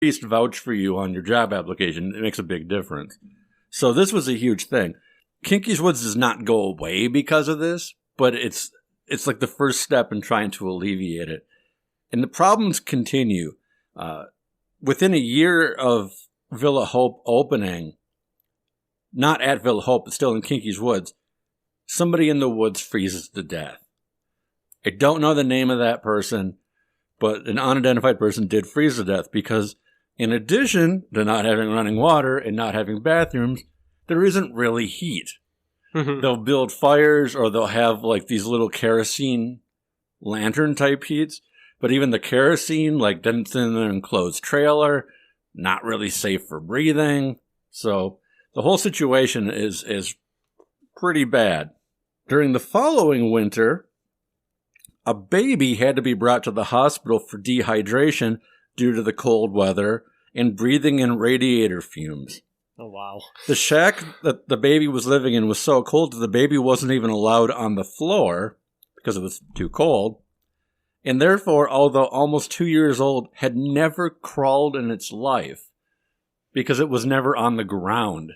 priest vouch for you on your job application, it makes a big difference. So this was a huge thing. Koenke's Woods does not go away because of this, but it's like the first step in trying to alleviate it. And the problems continue. Within a year of Villa Hope opening, not at Villa Hope, but still in Koenke's Woods, somebody in the woods freezes to death. I don't know the name of that person, but an unidentified person did freeze to death because in addition to not having running water and not having bathrooms, there isn't really heat. Mm-hmm. They'll build fires or they'll have like these little kerosene lantern type heats. But even the kerosene, like then it's in an enclosed trailer, not really safe for breathing. So the whole situation is pretty bad. During the following winter, a baby had to be brought to the hospital for dehydration due to the cold weather and breathing in radiator fumes. Oh, wow. The shack that the baby was living in was so cold that the baby wasn't even allowed on the floor because it was too cold. And therefore, although almost 2 years old, had never crawled in its life because it was never on the ground.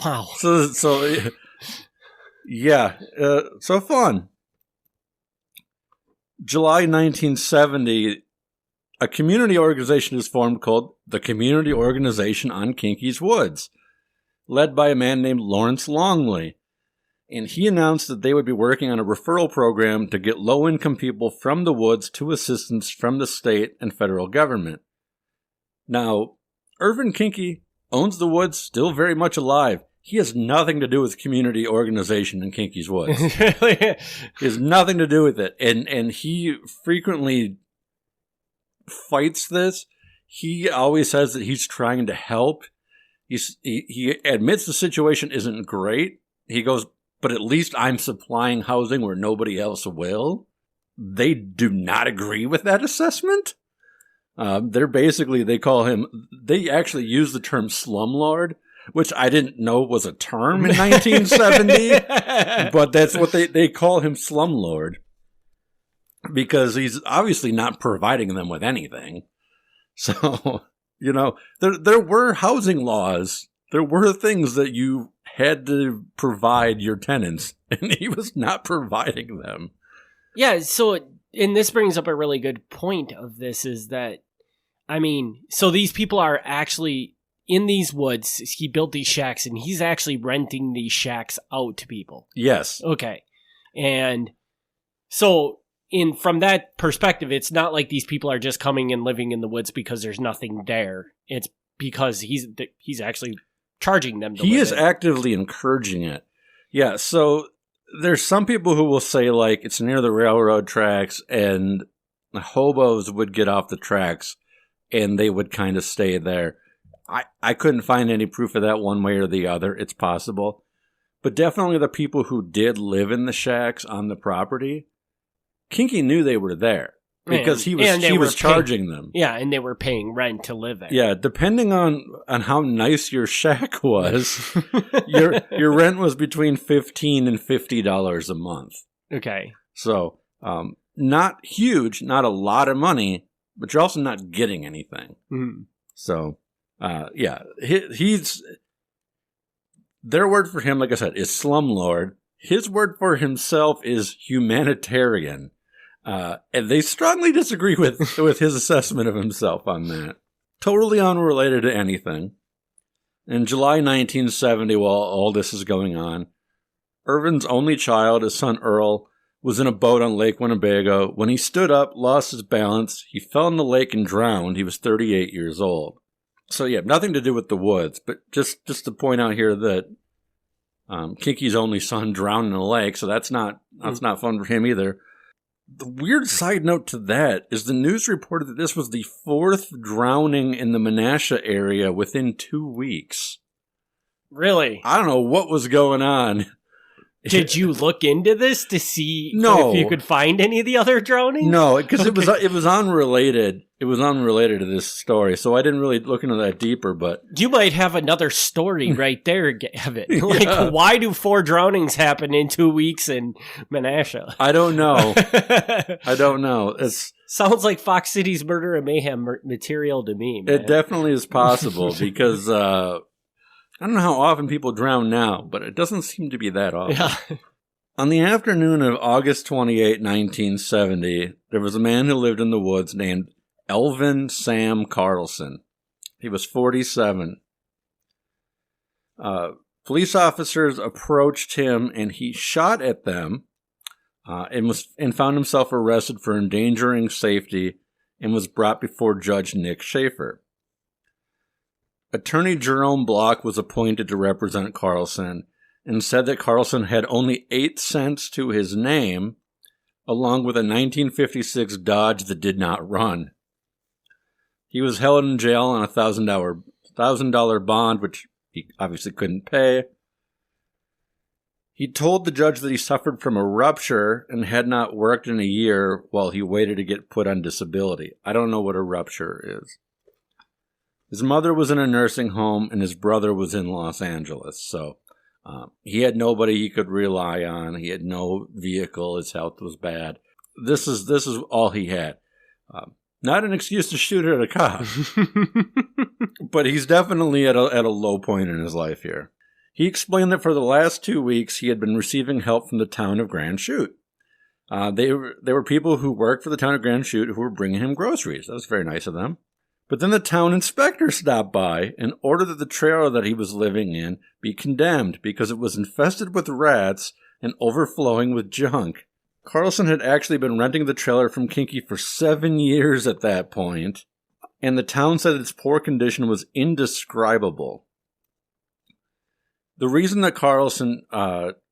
Wow. So fun. July 1970, a community organization is formed called the Community Organization on Koenke's Woods, led by a man named Lawrence Longley. And he announced that they would be working on a referral program to get low-income people from the woods to assistance from the state and federal government. Now, Irvin Koenke owns the woods, still very much alive. He has nothing to do with community organization in Koenke's Woods. He has nothing to do with it. And he frequently fights this. He always says that he's trying to help. He admits the situation isn't great. He goes, but at least I'm supplying housing where nobody else will. They do not agree with that assessment. They call him, they actually use the term slumlord, which I didn't know was a term in 1970, but that's what they call him, slumlord, because he's obviously not providing them with anything. So, there were housing laws. There were things that you had to provide your tenants, and he was not providing them. Yeah, and this brings up a really good point of this is that, so these people are actually in these woods. He built these shacks, and he's actually renting these shacks out to people. Yes. Okay. And so from that perspective, it's not like these people are just coming and living in the woods because there's nothing there. It's because he's actually charging them to live. He is actively encouraging it. Yeah, so there's some people who will say, like, it's near the railroad tracks, and the hobos would get off the tracks, and they would kind of stay there. I couldn't find any proof of that one way or the other. It's possible. But definitely the people who did live in the shacks on the property, Koenke knew they were there. Because he was charging them. Yeah, and they were paying rent to live there. Yeah, depending on how nice your shack was, your rent was between $15 and $50 a month. Okay. So, not huge, not a lot of money, but you're also not getting anything. Mm-hmm. So, he's their word for him, like I said, is slumlord. His word for himself is humanitarian. And they strongly disagree with his assessment of himself on that. Totally unrelated to anything. In July 1970, while all this is going on, Irvin's only child, his son Earl, was in a boat on Lake Winnebago. When he stood up, lost his balance, he fell in the lake and drowned. He was 38 years old. So yeah, nothing to do with the woods, but just to point out here that Koenke's only son drowned in a lake, so that's not fun for him either. The weird side note to that is the news reported that this was the fourth drowning in the Menasha area within 2 weeks. Really? I don't know what was going on Did you look into this to see No. if you could find any of the other drownings? No, because it was unrelated. It was unrelated to this story, so I didn't really look into that deeper. But you might have another story right there, Gavin. Yeah. Why do 4 drownings happen in 2 weeks in Menasha? I don't know. I don't know. Sounds like Fox City's Murder and Mayhem material to me, man. It definitely is possible because I don't know how often people drown now, but it doesn't seem to be that often. Yeah. On the afternoon of August 28, 1970, there was a man who lived in the woods named Elvin Sam Carlson. He was 47. Police officers approached him and he shot at them and found himself arrested for endangering safety and was brought before Judge Nick Schaefer. Attorney Jerome Block was appointed to represent Carlson and said that Carlson had only 8 cents to his name, along with a 1956 Dodge that did not run. He was held in jail on a $1,000 bond, which he obviously couldn't pay. He told the judge that he suffered from a rupture and had not worked in a year while he waited to get put on disability. I don't know what a rupture is. His mother was in a nursing home and his brother was in Los Angeles, so he had nobody he could rely on. He had no vehicle. His health was bad. This is all he had. Not an excuse to shoot at a cop, but he's definitely at a low point in his life here. He explained that for the last 2 weeks he had been receiving help from the town of Grand Chute. They were people who worked for the town of Grand Chute who were bringing him groceries. That was very nice of them. But then the town inspector stopped by and ordered that the trailer that he was living in be condemned because it was infested with rats and overflowing with junk. Carlson had actually been renting the trailer from Koenke for 7 years at that point, and the town said its poor condition was indescribable. The reason that Carlson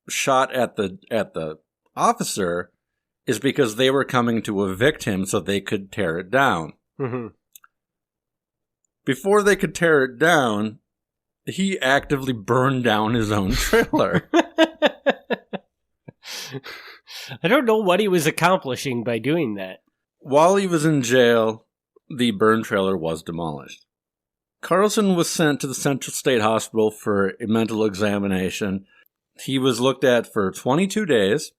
shot at the officer is because they were coming to evict him so they could tear it down. Mm-hmm. Before they could tear it down, he actively burned down his own trailer. I don't know what he was accomplishing by doing that. While he was in jail, the burned trailer was demolished. Carlson was sent to the Central State Hospital for a mental examination. He was looked at for 22 days.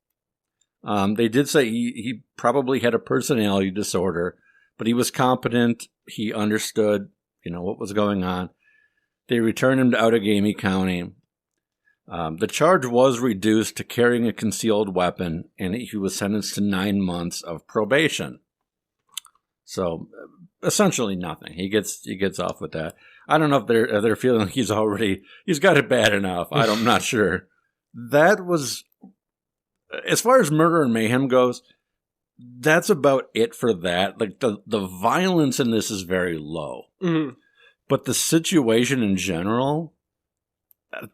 They did say he probably had a personality disorder, but he was competent. He understood, what was going on. They returned him to Outagamie County. The charge was reduced to carrying a concealed weapon, and he was sentenced to 9 months of probation. So, essentially nothing. He gets off with that. I don't know if they're feeling he's got it bad enough. I'm not sure. That was, as far as Murder and Mayhem goes, that's about it for that. Like the violence in this is very low. Mm-hmm. But the situation in general,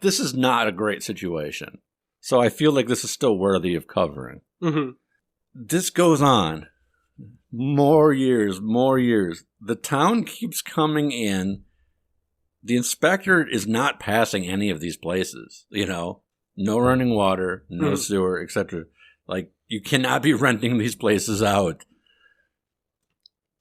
this is not a great situation. So I feel like this is still worthy of covering. Mm-hmm. This goes on. More years. The town keeps coming in. The inspector is not passing any of these places. No running water, no sewer, etc. Like, you cannot be renting these places out.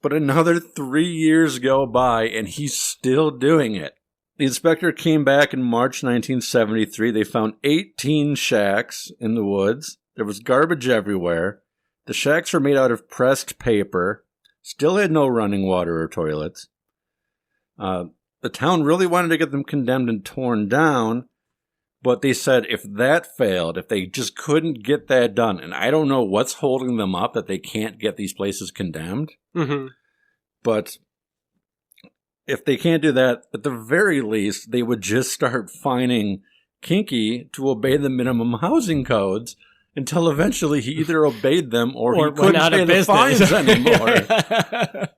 But another 3 years go by, and he's still doing it. The inspector came back in March 1973. They found 18 shacks in the woods. There was garbage everywhere. The shacks were made out of pressed paper. Still had no running water or toilets. The town really wanted to get them condemned and torn down, but they said if that failed, if they just couldn't get that done, and I don't know what's holding them up that they can't get these places condemned, but if they can't do that, at the very least, they would just start fining Koenke to obey the minimum housing codes until eventually he either obeyed them or he couldn't pay the fines anymore.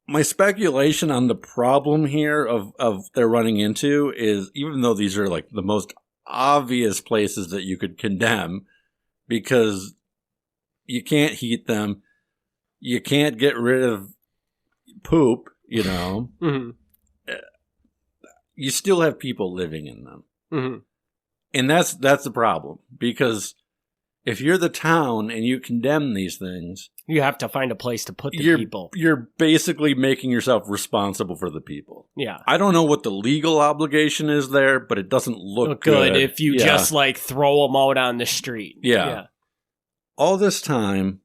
My speculation on the problem here of they're running into is, even though these are like the most obvious places that you could condemn, because you can't heat them, you can't get rid of poop, you still have people living in them. And that's the problem, because if you're the town and you condemn these things, you have to find a place to put the people. You're basically making yourself responsible for the people. Yeah. I don't know what the legal obligation is there, but it doesn't look good if you just like throw them out on the street. Yeah. All this time,